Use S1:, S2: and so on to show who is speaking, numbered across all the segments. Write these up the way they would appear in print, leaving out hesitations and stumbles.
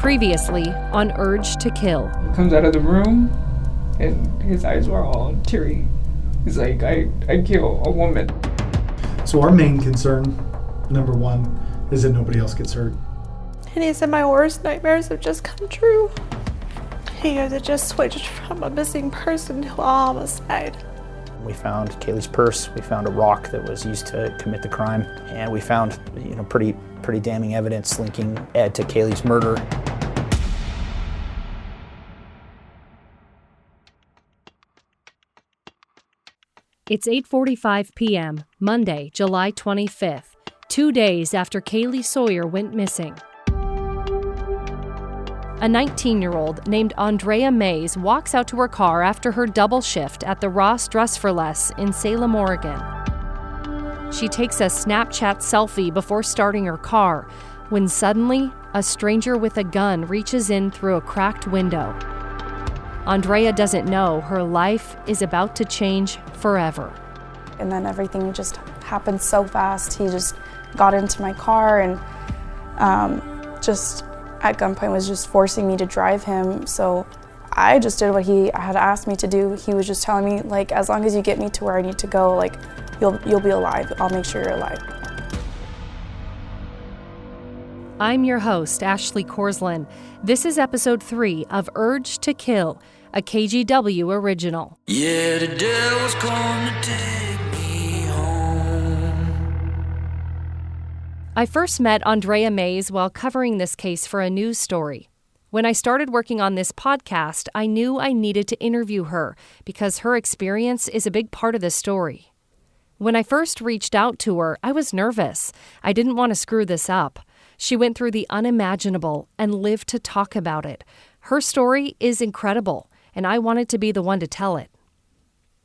S1: Previously on Urge to Kill.
S2: He comes out of the room and his eyes were all teary. He's like, I'd kill a woman.
S3: So our main concern, number one, is that nobody else gets hurt.
S4: And he said my worst nightmares have just come true. He had just switched from a missing person to a homicide.
S5: We found Kaylee's purse, we found a rock that was used to commit the crime, and we found, pretty damning evidence linking Ed to Kaylee's murder.
S1: It's 8:45 p.m., Monday, July 25th, 2 days after Kaylee Sawyer went missing. A 19-year-old named Andrea Mays walks out to her car after her double shift at the Ross Dress for Less in Salem, Oregon. She takes a Snapchat selfie before starting her car, when suddenly a stranger with a gun reaches in through a cracked window. Andrea doesn't know her life is about to change forever.
S4: And then everything just happened so fast. He just got into my car and just at gunpoint was just forcing me to drive him. So I just did what he had asked me to do. He was just telling me, like, as long as you get me to where I need to go, like, you'll be alive. I'll make sure you're alive.
S1: I'm your host, Ashley Korslund. This is episode 3 of Urge to Kill, a KGW original.
S6: Yeah, the devil's gonna take me home.
S1: I first met Andrea Mays while covering this case for a news story. When I started working on this podcast, I knew I needed to interview her because her experience is a big part of the story. When I first reached out to her, I was nervous. I didn't want to screw this up. She went through the unimaginable and lived to talk about it. Her story is incredible, and I wanted to be the one to tell it.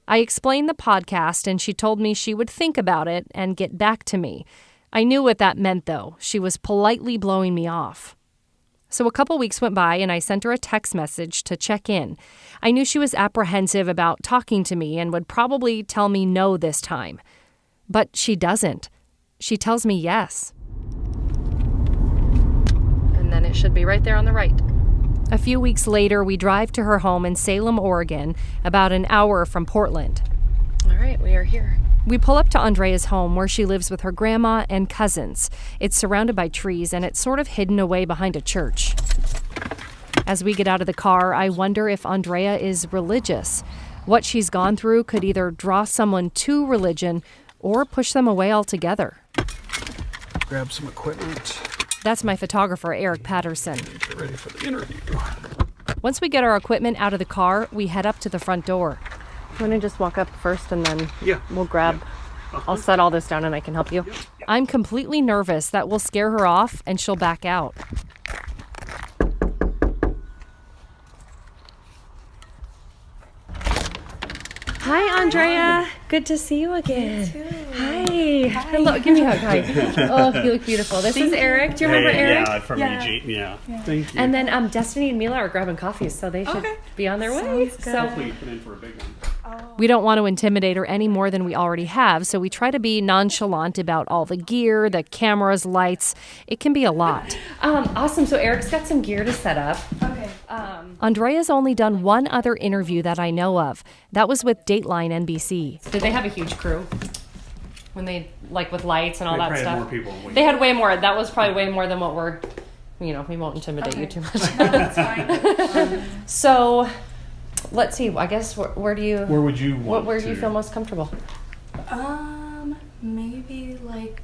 S1: I explained the podcast, and she told me she would think about it and get back to me. I knew what that meant, though. She was politely blowing me off. So a couple weeks went by, and I sent her a text message to check in. I knew she was apprehensive about talking to me and would probably tell me no this time. But she doesn't. She tells me yes. And then it should be right there on the right. A few weeks later, we drive to her home in Salem, Oregon, about an hour from Portland. All right, we are here. We pull up to Andrea's home where she lives with her grandma and cousins. It's surrounded by trees and it's sort of hidden away behind a church. As we get out of the car, I wonder if Andrea is religious. What she's gone through could either draw someone to religion or push them away altogether.
S3: Grab some equipment.
S1: That's my photographer, Eric Patterson.
S3: Get ready for the interview.
S1: Once we get our equipment out of the car, we head up to the front door. You want to just walk up first and then we'll grab... Yeah. I'll set all this down and I can help you. Yeah. I'm completely nervous that we'll scare her off and she'll back out. Hi, Andrea. Hi. Good to see you again. You too. Hi. Hello. Give me a hug. Hi. Oh, you look beautiful. This is Eric. Do you remember Eric?
S7: Yeah, from EG. Yeah.
S1: Thank you. And then Destiny and Mila are grabbing coffees, so they should be on their way.
S7: So hopefully you put in for a big one.
S1: We don't want to intimidate her any more than we already have, so we try to be nonchalant about all the gear, the cameras, lights. It can be a lot. Awesome. So Eric's got some gear to set up. Okay. Andrea's only done one other interview that I know of. That was with Dateline NBC. Did they have a huge crew? When they, like, with lights and all that stuff?
S7: Had more people.
S1: They had way more. That was probably way more than what we're, we won't intimidate you too much.
S4: That's fine.
S1: So... let's see. I guess where do you?
S7: Where would you want?
S1: Where do you feel most comfortable?
S4: Maybe like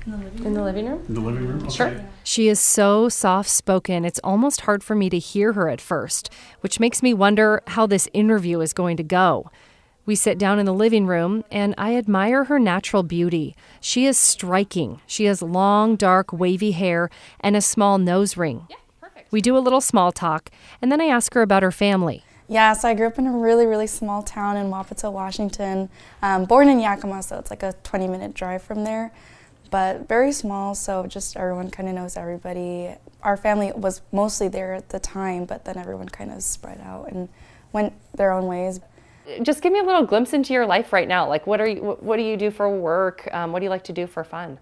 S4: in the living room.
S1: In the living room?
S7: In the living room. Okay.
S1: Sure. Yeah. She is so soft-spoken. It's almost hard for me to hear her at first, which makes me wonder how this interview is going to go. We sit down in the living room, and I admire her natural beauty. She is striking. She has long, dark, wavy hair and a small nose ring. Yeah, perfect. We do a little small talk, and then I ask her about her family.
S4: Yeah, so I grew up in a really, really small town in Wapato, Washington. Born in Yakima, so it's like a 20-minute drive from there. But very small, so just everyone kind of knows everybody. Our family was mostly there at the time, but then everyone kind of spread out and went their own ways.
S1: Just give me a little glimpse into your life right now. Like, what do you do for work? What do you like to do for fun?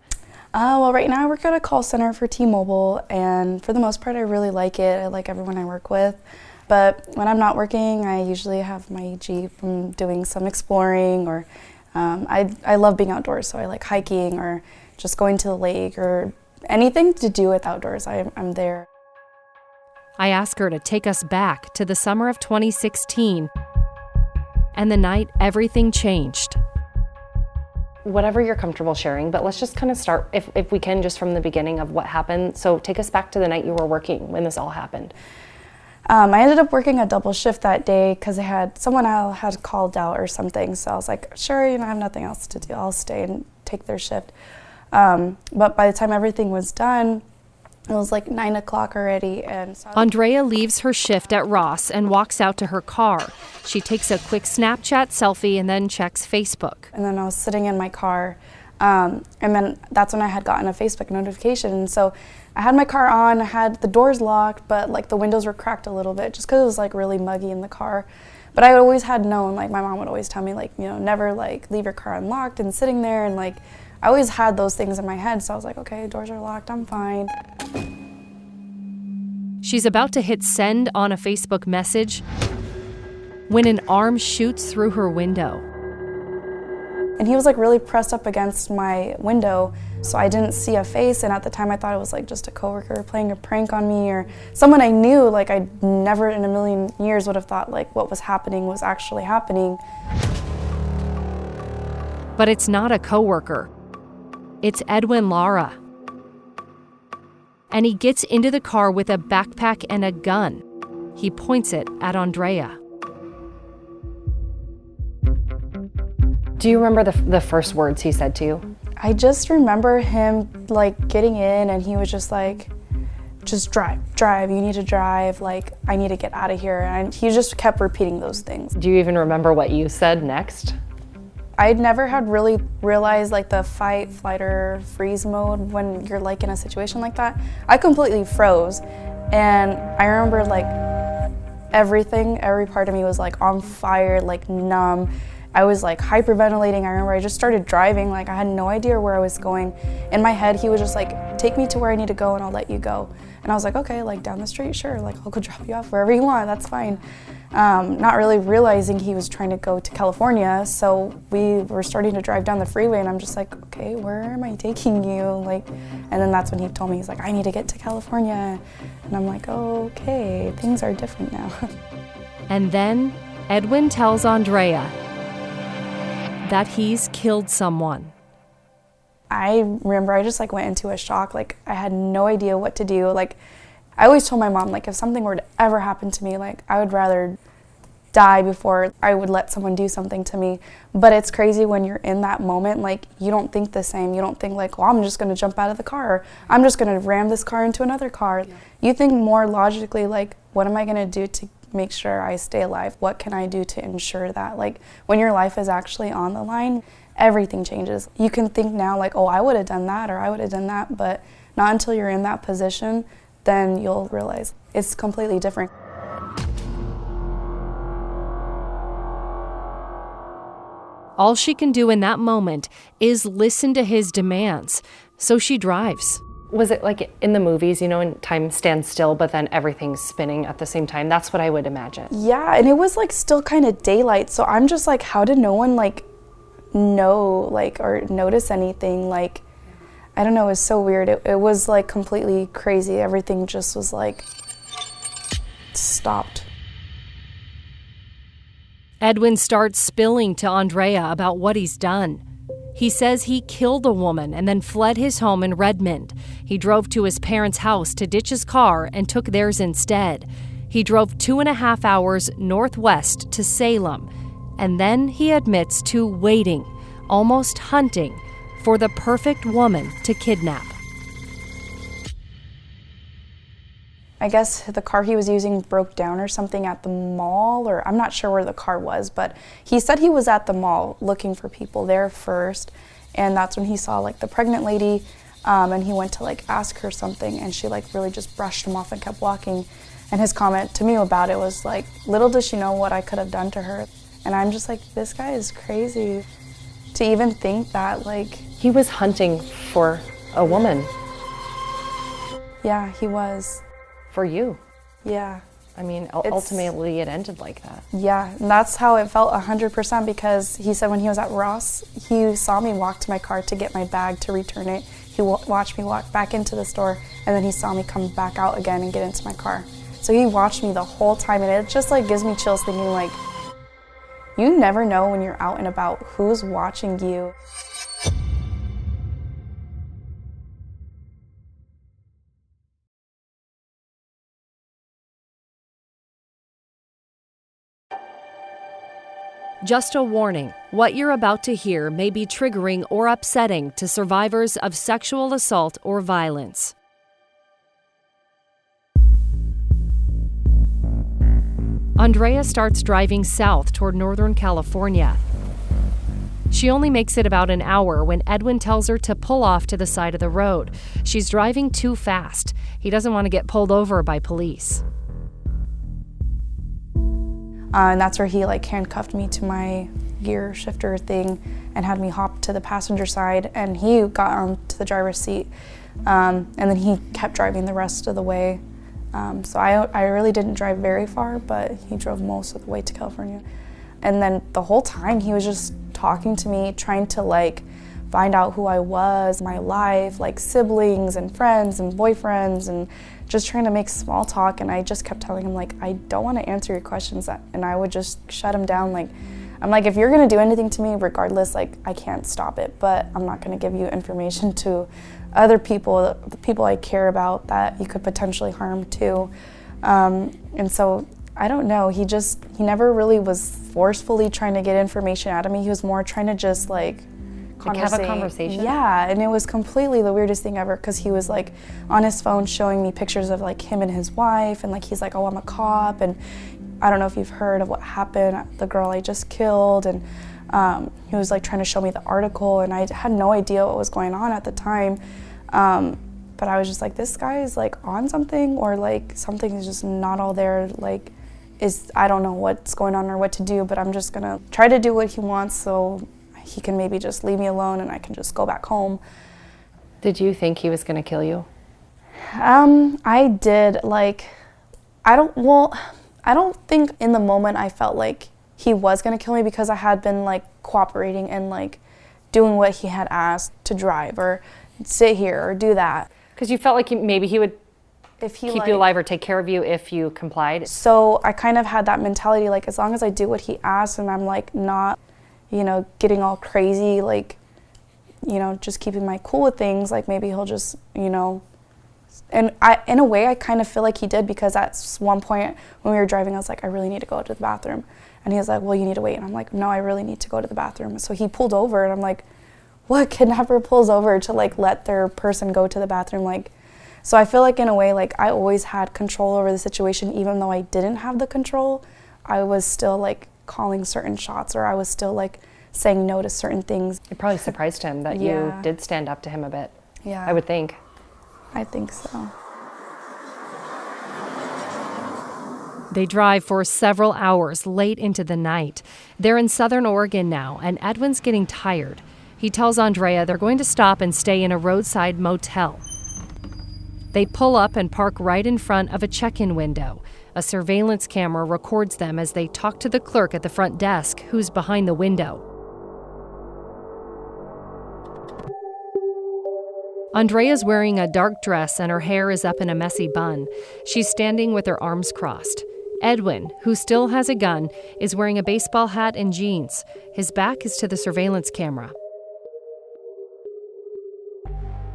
S4: Well, right now I work at a call center for T-Mobile, and for the most part I really like it. I like everyone I work with. But when I'm not working, I usually have my Jeep from doing some exploring, or I love being outdoors, so I like hiking or just going to the lake or anything to do with outdoors. I'm there.
S1: I ask her to take us back to the summer of 2016 and the night everything changed.
S8: Whatever you're comfortable sharing, but let's just kind of start, if we can, just from the beginning of what happened. So take us back to the night you were working when this all happened.
S4: I ended up working a double shift that day because someone else had called out or something. So I was like, sure, I have nothing else to do. I'll stay and take their shift. But by the time everything was done, it was like 9 o'clock already. And so
S1: Andrea leaves her shift at Ross and walks out to her car. She takes a quick Snapchat selfie and then checks Facebook.
S4: And then I was sitting in my car, and then that's when I had gotten a Facebook notification. And so I had my car on, I had the doors locked, but like the windows were cracked a little bit just because it was like really muggy in the car. But I always had known, like my mom would always tell me, like, never like leave your car unlocked and sitting there, and like I always had those things in my head. So I was like, okay, doors are locked, I'm fine.
S1: She's about to hit send on a Facebook message when an arm shoots through her window.
S4: And he was like really pressed up against my window, so I didn't see a face, and at the time I thought it was like just a coworker playing a prank on me or someone I knew. Like I never in a million years would have thought like what was happening was actually happening.
S1: But it's not a coworker. It's Edwin Lara. And he gets into the car with a backpack and a gun. He points it at Andrea.
S8: Do you remember the first words he said to you?
S4: I just remember him like getting in, and he was just like, just drive, you need to drive, like I need to get out of here. And he just kept repeating those things.
S8: Do you even remember what you said next?
S4: I'd never had really realized like the fight, flight, or freeze mode when you're like in a situation like that. I completely froze, and I remember like every part of me was like on fire, like numb. I was like hyperventilating. I remember I just started driving, like I had no idea where I was going. In my head, he was just like, take me to where I need to go and I'll let you go. And I was like, okay, like down the street, sure, like I'll go drop you off wherever you want, that's fine. Not really realizing he was trying to go to California, so we were starting to drive down the freeway, and I'm just like, okay, where am I taking you? Like, and then that's when he told me, he's like, I need to get to California. And I'm like, oh, okay, things are different now.
S1: And then Edwin tells Andrea that he's killed someone.
S4: I remember I just like went into a shock. Like I had no idea what to do. Like I always told my mom, like if something were to ever happen to me, like I would rather die before I would let someone do something to me. But it's crazy when you're in that moment, like you don't think the same. You don't think like, well, I'm just gonna jump out of the car, or I'm just gonna ram this car into another car. Yeah. You think more logically, like what am I gonna do to make sure I stay alive? What can I do to ensure that? Like when your life is actually on the line, everything changes. You can think now like, oh, I would have done that or I would have done that, but not until you're in that position, then you'll realize it's completely different.
S1: All she can do in that moment is listen to his demands, so she drives.
S8: Was it like in the movies, and time stands still, but then everything's spinning at the same time? That's what I would imagine.
S4: Yeah, and it was like still kind of daylight, so I'm just like, how did no one like know like or notice anything? Like, I don't know, it was so weird. It was like completely crazy. Everything just was like stopped.
S1: Edwin starts spilling to Andrea about what he's done. He says he killed a woman and then fled his home in Redmond. He drove to his parents' house to ditch his car and took theirs instead. He drove 2.5 hours northwest to Salem, and then he admits to waiting, almost hunting, for the perfect woman to kidnap.
S4: I guess the car he was using broke down or something at the mall, or I'm not sure where the car was, but he said he was at the mall looking for people there first, and that's when he saw like the pregnant lady, and he went to like ask her something, and she like really just brushed him off and kept walking. And his comment to me about it was like, little does she know what I could have done to her. And I'm just like, this guy is crazy to even think that. Like,
S8: he was hunting for a woman.
S4: Yeah, he was.
S8: For you.
S4: Yeah.
S8: I mean, ultimately it ended like that.
S4: Yeah, and that's how it felt 100%, because he said when he was at Ross, he saw me walk to my car to get my bag to return it. He watched me walk back into the store, and then he saw me come back out again and get into my car. So he watched me the whole time, and it just like gives me chills thinking like, you never know when you're out and about who's watching you.
S1: Just a warning, what you're about to hear may be triggering or upsetting to survivors of sexual assault or violence. Andrea starts driving south toward Northern California. She only makes it about an hour when Edwin tells her to pull off to the side of the road. She's driving too fast. He doesn't want to get pulled over by police.
S4: And that's where he like handcuffed me to my gear shifter thing and had me hop to the passenger side, and he got onto the driver's seat, and then he kept driving the rest of the way. So I really didn't drive very far, but he drove most of the way to California. And then the whole time he was just talking to me, trying to like find out who I was, my life, like siblings and friends and boyfriends, and just trying to make small talk. And I just kept telling him like, I don't want to answer your questions, and I would just shut him down. Like, I'm like, if you're gonna do anything to me, regardless, like I can't stop it, but I'm not gonna give you information to other people, the people I care about, that you could potentially harm too. And so I don't know, he never really was forcefully trying to get information out of me. He was more trying to just like
S8: have a conversation?
S4: Yeah, and it was completely the weirdest thing ever, because he was like on his phone showing me pictures of like him and his wife, and like he's like, oh, I'm a cop, and I don't know if you've heard of what happened, the girl I just killed, and he was like trying to show me the article, and I had no idea what was going on at the time, but I was just like, this guy is like on something, or like something is just not all there, like I don't know what's going on or what to do, but I'm just gonna try to do what he wants so he can maybe just leave me alone and I can just go back home.
S8: Did you think he was going to kill you?
S4: I did. Like, I don't think in the moment I felt like he was going to kill me, because I had been like cooperating and like doing what he had asked to drive or sit here or do that.
S8: Because you felt like maybe he would
S4: if he
S8: keep you alive or take care of you if you complied?
S4: So I kind of had that mentality, like as long as I do what he asked and I'm like not, getting all crazy, like, just keeping my cool with things, like maybe he'll just, and in a way I kind of feel like he did, because at one point when we were driving, I was like, I really need to go to the bathroom. And he was like, well, you need to wait. And I'm like, no, I really need to go to the bathroom. So he pulled over, and I'm like, what kidnapper pulls over to like let their person go to the bathroom? Like, so I feel like in a way, like I always had control over the situation, even though I didn't have the control. I was still like calling certain shots, or I was still like saying no to certain things.
S8: It probably surprised him that you did stand up to him a bit.
S4: Yeah.
S8: I would think.
S4: I think so.
S1: They drive for several hours late into the night. They're in Southern Oregon now, and Edwin's getting tired. He tells Andrea they're going to stop and stay in a roadside motel. They pull up and park right in front of a check-in window. A surveillance camera records them as they talk to the clerk at the front desk, who's behind the window. Andrea's wearing a dark dress and her hair is up in a messy bun. She's standing with her arms crossed. Edwin, who still has a gun, is wearing a baseball hat and jeans. His back is to the surveillance camera.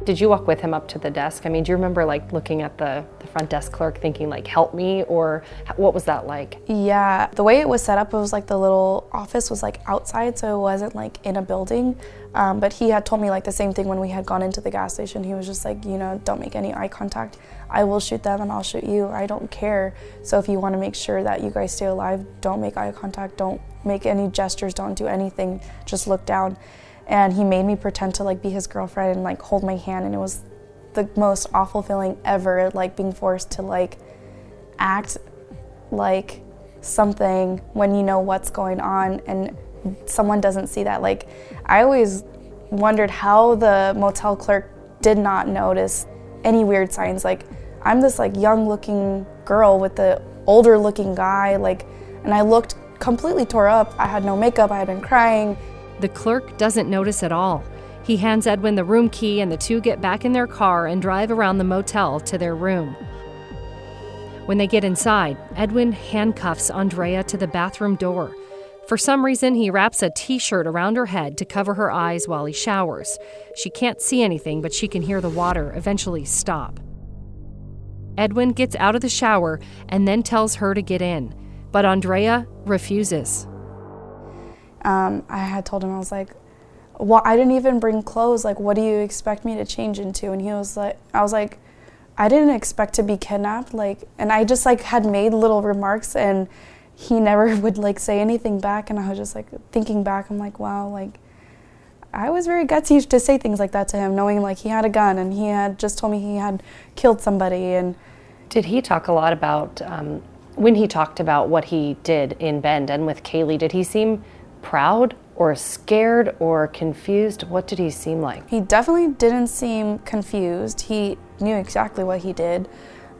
S8: Did you walk with him up to the desk? I mean, do you remember like looking at the front desk clerk thinking like, help me, or what was that like?
S4: Yeah, the way it was set up, it was like the little office was like outside, so it wasn't like in a building. But he had told me like the same thing when we had gone into the gas station. He was just like, don't make any eye contact. I will shoot them and I'll shoot you. I don't care. So if you want to make sure that you guys stay alive, don't make eye contact, don't make any gestures, don't do anything, just look down. And he made me pretend to like be his girlfriend and like hold my hand, and it was the most awful feeling ever, like being forced to like act like something when you know what's going on and someone doesn't see that. Like, I always wondered how the motel clerk did not notice any weird signs. Like, I'm this like young looking girl with the older looking guy, like, and I looked completely tore up. I had no makeup, I had been crying.
S1: The clerk doesn't notice at all. He hands Edwin the room key and the two get back in their car and drive around the motel to their room. When they get inside, Edwin handcuffs Andrea to the bathroom door. For some reason, he wraps a t-shirt around her head to cover her eyes while he showers. She can't see anything, but she can hear the water eventually stop. Edwin gets out of the shower and then tells her to get in, but Andrea refuses.
S4: I had told him, I was like, well, I didn't even bring clothes. Like, what do you expect me to change into? And he was like, I was like, I didn't expect to be kidnapped. Like, and I just like had made little remarks, and he never would like say anything back. And I was just like thinking back, I'm like, wow, like I was very gutsy to say things like that to him, knowing like he had a gun and he had just told me he had killed somebody. And
S8: Did he talk a lot about, when he talked about what he did in Bend and with Kaylee, did he seem proud or scared or confused? What did he seem like?
S4: He definitely didn't seem confused. He knew exactly what he did.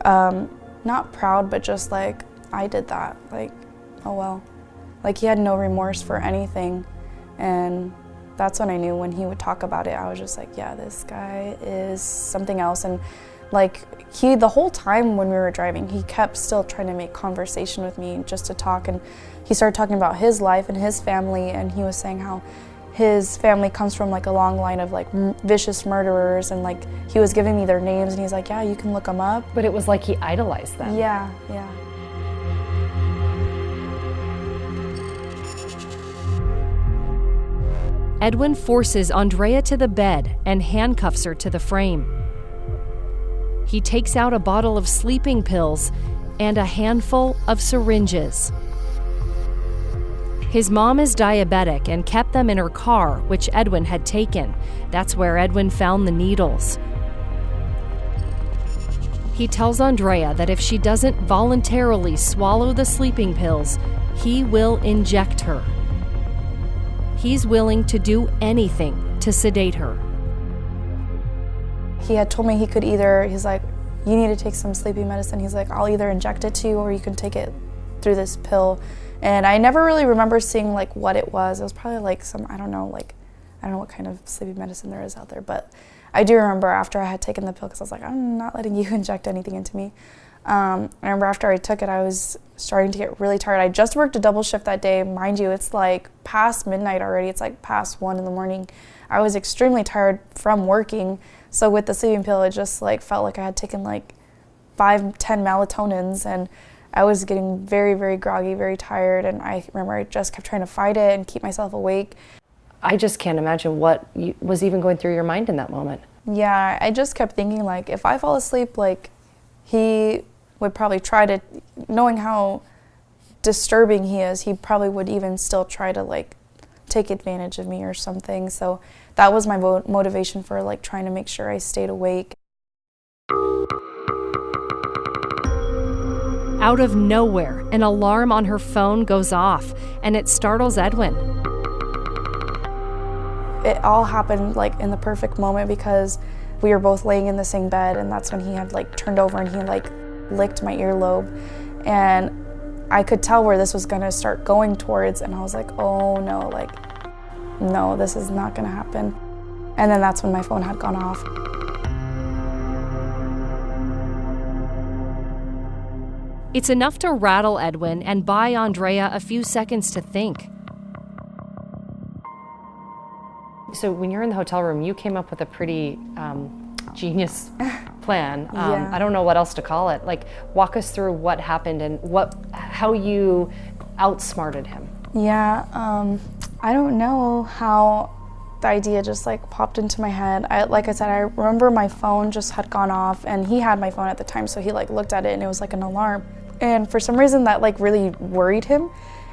S4: Not proud, but just like, I did that. Like, oh well. Like, he had no remorse for anything. And that's when I knew when he would talk about it, I was just like, yeah, this guy is something else. And like, the whole time when we were driving, he kept still trying to make conversation with me just to talk. And he started talking about his life and his family, and he was saying how his family comes from like a long line of like vicious murderers, and like he was giving me their names, and he's like, yeah, you can look them up.
S8: But it was like he idolized them.
S4: Yeah, yeah.
S1: Edwin forces Andrea to the bed and handcuffs her to the frame. He takes out a bottle of sleeping pills and a handful of syringes. His mom is diabetic and kept them in her car, which Edwin had taken. That's where Edwin found the needles. He tells Andrea that if she doesn't voluntarily swallow the sleeping pills, he will inject her. He's willing to do anything to sedate her.
S4: He had told me he could either, he's like, you need to take some sleeping medicine. He's like, I'll either inject it to you or you can take it through this pill. And I never really remember seeing like what it was. It was probably like some, I don't know what kind of sleeping medicine there is out there, but I do remember after I had taken the pill, because I was like, I'm not letting you inject anything into me. I remember after I took it, I was starting to get really tired. I just worked a double shift that day. Mind you, it's like past midnight already. It's like past 1 a.m. I was extremely tired from working. So with the sleeping pill, it just like felt like I had taken like 5-10 melatonins, and I was getting very, very groggy, very tired. And I remember I just kept trying to fight it and keep myself awake.
S8: I just can't imagine what was even going through your mind in that moment.
S4: Yeah, I just kept thinking like, if I fall asleep, like he would probably try to, knowing how disturbing he is, he probably would even still try to like take advantage of me or something. So that was my motivation for like trying to make sure I stayed awake.
S1: Out of nowhere, an alarm on her phone goes off, and it startles Edwin.
S4: It all happened like in the perfect moment, because we were both laying in the same bed, and that's when he had like turned over and he like licked my earlobe, and I could tell where this was gonna start going towards, and I was like, oh no, like, no, this is not gonna happen. And then that's when my phone had gone off.
S1: It's enough to rattle Edwin and buy Andrea a few seconds to think.
S8: So when you're in the hotel room, you came up with a pretty genius plan.
S4: Yeah.
S8: I don't know what else to call it. Like, walk us through what happened and how you outsmarted him.
S4: Yeah, I don't know how the idea just like popped into my head. Like I said, I remember my phone just had gone off, and he had my phone at the time, so he like looked at it and it was like an alarm. And for some reason that like really worried him,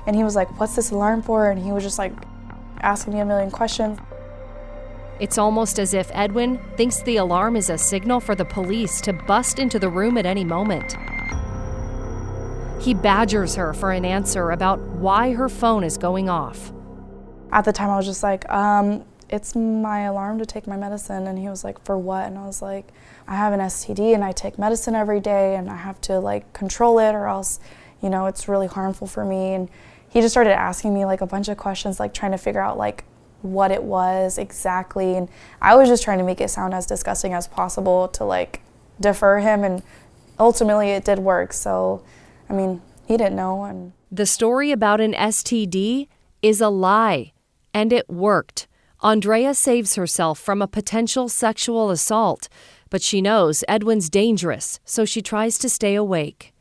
S4: and he was like, what's this alarm for? And he was just like asking me a million questions.
S1: It's almost as if Edwin thinks the alarm is a signal for the police to bust into the room at any moment. He badgers her for an answer about why her phone is going off.
S4: At the time I was just like, it's my alarm to take my medicine. And he was like, for what? And I was like, I have an STD and I take medicine every day and I have to like control it or else, you know, it's really harmful for me. And he just started asking me like a bunch of questions, like trying to figure out like what it was exactly. And I was just trying to make it sound as disgusting as possible to like defer him. And ultimately it did work. So, I mean, he didn't know. And
S1: The story about an STD is a lie, and it worked. Andrea saves herself from a potential sexual assault, but she knows Edwin's dangerous, so she tries to stay awake.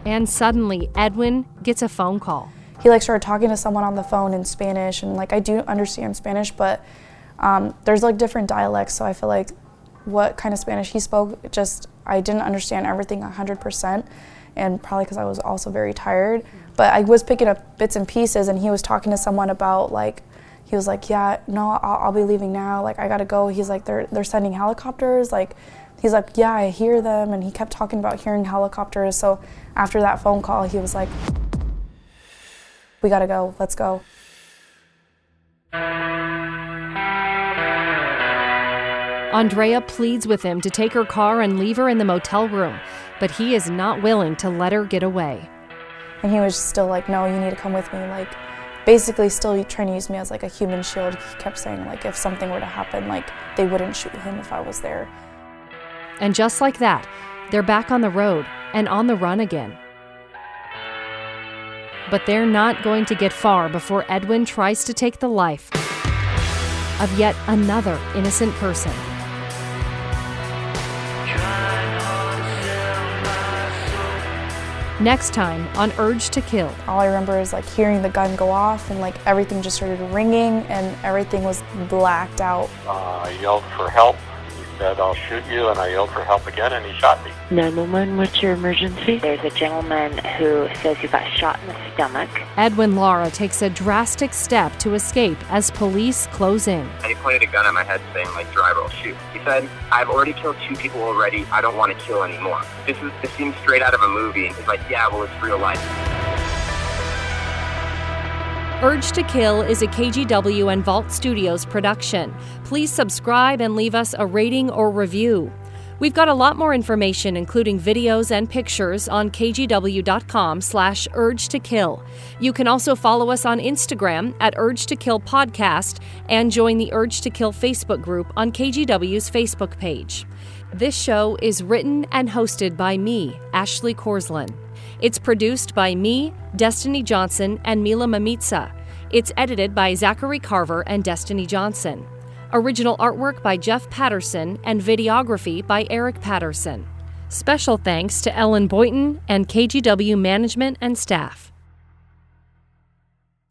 S1: And suddenly, Edwin gets a phone call.
S4: he like started talking to someone on the phone in Spanish, and like I do understand Spanish, but there's like different dialects, so I feel like what kind of Spanish he spoke, I didn't understand everything 100%, and probably because I was also very tired. But I was picking up bits and pieces, and he was talking to someone about like, he was like, yeah, no, I'll be leaving now, like I gotta go. He's like, they're sending helicopters, like, he's like, yeah, I hear them, and he kept talking about hearing helicopters. So after that phone call, he was like, we gotta go, let's go.
S1: Andrea pleads with him to take her car and leave her in the motel room, but he is not willing to let her get away.
S4: And he was still like, no, you need to come with me, like basically still trying to use me as like a human shield. He kept saying like if something were to happen, like they wouldn't shoot him if I was there.
S1: And just like that, they're back on the road and on the run again. But they're not going to get far before Edwin tries to take the life of yet another innocent person. Next time on Urge to Kill.
S4: All I remember is like hearing the gun go off, and like everything just started ringing and everything was blacked out.
S9: I yelled for help. He said, I'll shoot you, and I yelled for help again, and he shot me.
S10: 911, what's your emergency?
S11: There's a gentleman who says he got shot in the stomach.
S1: Edwin Lara takes a drastic step to escape as police close in.
S12: He pointed a gun at my head saying, like, driver, I'll shoot. He said, I've already killed 2 people already. I don't want to kill anymore. This seems straight out of a movie. And he's like, yeah, well, it's real life.
S1: Urge to Kill is a KGW and Vault Studios production. Please subscribe and leave us a rating or review. We've got a lot more information, including videos and pictures, on kgw.com/Urge to Kill. You can also follow us on Instagram at Urge to Kill Podcast and join the Urge to Kill Facebook group on KGW's Facebook page. This show is written and hosted by me, Ashley Korslin. It's produced by me, Destiny Johnson, and Mila Mamitsa. It's edited by Zachary Carver and Destiny Johnson. Original artwork by Jeff Patterson and videography by Eric Patterson. Special thanks to Ellen Boynton and KGW management and staff.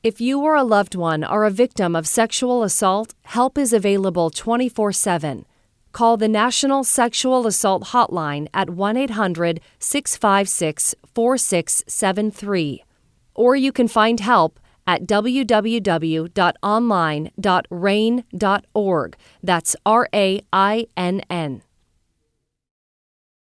S1: If you or a loved one are a victim of sexual assault, help is available 24/7. Call the National Sexual Assault Hotline at 1-800-656-4673. Or you can find help at www.online.rain.org. That's RAINN.